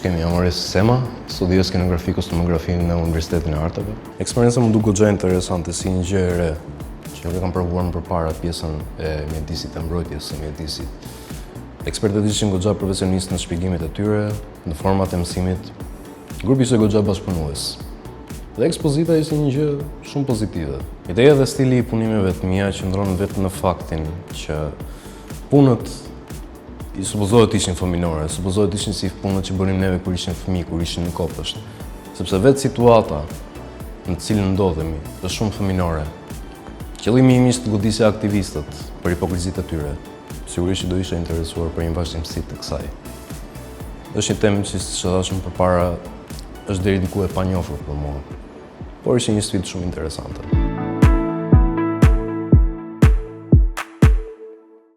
kemi, jam Oris Sema, studioj skenografi kostumografi në Universitetin e Arteve. Eksperjenca më duk goxha interesante, si një gjë e re, që nuk e kam provuar më përpara pjesën e mjedisit, e mbrojtjes së mjedisit. Ekspertët ishin goxha profesionistë në shpjegimet e tyre, në format e mësimit. Grupi ishte goxha bashkëpunues. Dhe ekspozita ishte një gjë shumë pozitive. Ideja dhe stili i punimeve të mia qëndron vetëm në faktin që punët i supozohet ishin fëminore, supozohet ishin si punët që bënim neve kur ishin fëmijë, kur ishin në kopësht. Sepse vetë situata në cilën ndodhemi është shumë fëminore. Qëllimi im ishte të godisja aktivistët për hipokrizitë e tyre. Sigurisht që do isha interesuar për një vazhdimsi të kësaj. Është një temë që thashëm përpara është deri diku e panjohur për mua, por ishte një sfidë shumë interesante.